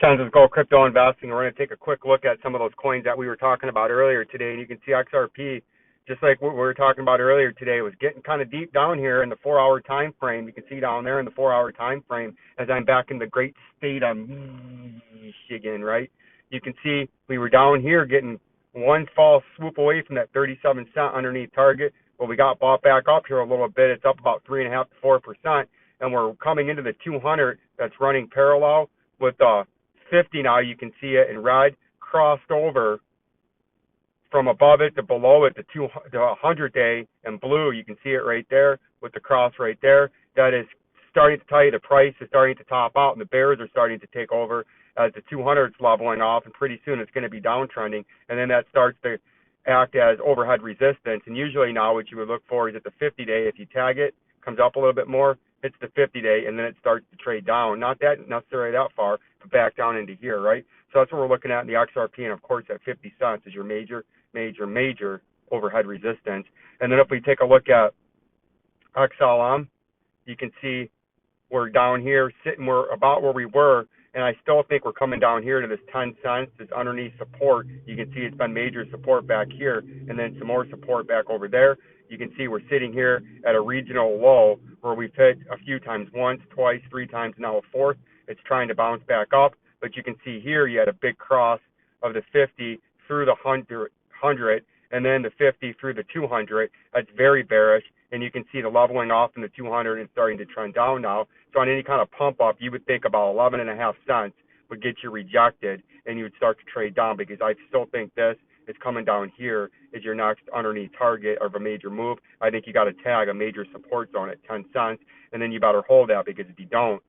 Vincenzo's Gold Crypto Investing. We're going to take a quick look at some of those coins that we were talking about earlier today. And you can see XRP, just like what we were talking about earlier today, was getting kind of deep down here in the 4-hour time frame. You can see down there in the 4-hour time frame as I'm back in the great state of Michigan, right? You can see we were down here getting one false swoop away from that 37 cent underneath target. Well, we got bought back up here a little bit. It's up about 3.5 to 4%. And we're coming into the 200 that's running parallel with 50 now. You can see it in red, crossed over from above it to below it, the 100 day in blue. You can see it right there with the cross right there. That is starting to tell you the price is starting to top out and the bears are starting to take over as the 200's leveling off, and pretty soon it's going to be downtrending, and then that starts to act as overhead resistance. And usually now what you would look for is at the 50 day, if you tag it, comes up a little bit more, hits the 50 day, and then it starts to trade down. Not that necessarily that far, but back down into here, right? So that's what we're looking at in the XRP, and of course at 50 cents is your major overhead resistance. And then if we take a look at XLM, you can see we're down here sitting, we're about where we were, and I still think we're coming down here to this 10 cents, this underneath support. You can see it's been major support back here, and then some more support back over there. You can see we're sitting here at a regional low where we've hit a few times, once, twice, 3 times, now a fourth. It's trying to bounce back up, but you can see here you had a big cross of the 50 through the 100, and then the 50 through the 200. That's very bearish, and you can see the leveling off in the 200 and starting to trend down now. So on any kind of pump up, you would think about 11.5 cents would get you rejected, and you would start to trade down, because I still think this is coming down here is your next underneath target of a major move. I think you got to tag a major support zone at 10 cents, and then you better hold that, because if you don't,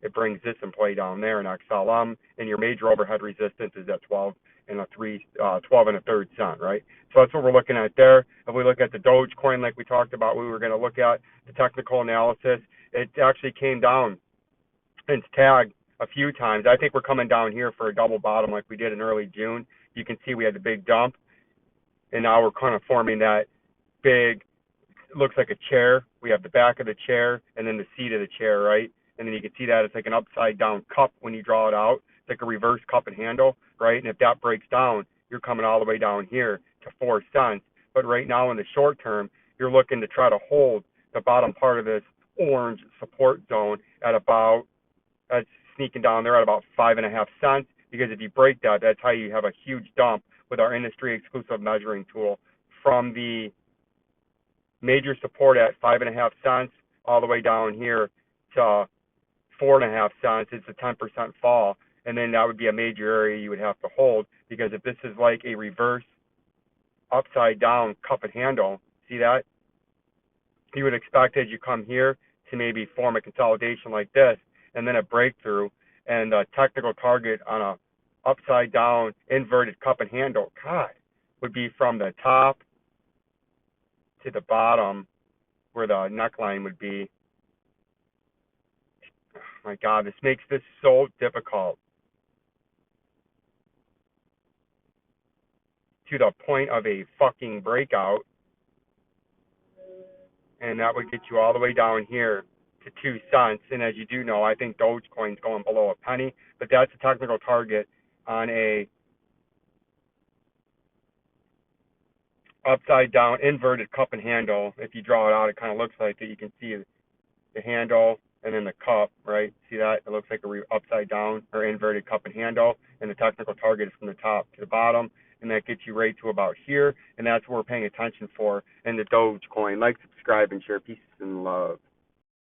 it brings this in play down there in XLM, and your major overhead resistance is at 12 and a 3 cent, right? So that's what we're looking at there. If we look at the Dogecoin, like we talked about, we were going to look at the technical analysis. It actually came down and it's tagged a few times. I think we're coming down here for a double bottom like we did in early June. You can see we had the big dump, and now we're kind of forming that big, looks like a chair. We have the back of the chair and then the seat of the chair, right? And then you can see that it's like an upside down cup when you draw it out. It's like a reverse cup and handle, right? And if that breaks down, you're coming all the way down here to 4 cents. But right now in the short term, you're looking to try to hold the bottom part of this orange support zone at about, that's sneaking down there at about 5.5 cents. Because if you break that, that's how you have a huge dump with our industry exclusive measuring tool from the major support at 5.5 cents all the way down here to 4.5 cents. It's a 10% fall, and then that would be a major area you would have to hold, because if this is like a reverse upside down cup and handle, see that? You would expect as you come here to maybe form a consolidation like this, and then a breakthrough, and the technical target on a upside down inverted cup and handle, God, would be from the top to the bottom where the neckline would be. Oh my God, this makes this so difficult. To the point of a fucking breakout, and that would get you all the way down here to 2 cents. And as you do know, I think Dogecoin's going below a penny, but that's a technical target on a upside down inverted cup and handle. If you draw it out, it kind of looks like it. You can see the handle and then the cup, right? See that? It looks like a upside down or inverted cup and handle, and the technical target is from the top to the bottom, and that gets you right to about here, and that's what we're paying attention for in the Dogecoin. Like, subscribe, and share. Peace and love.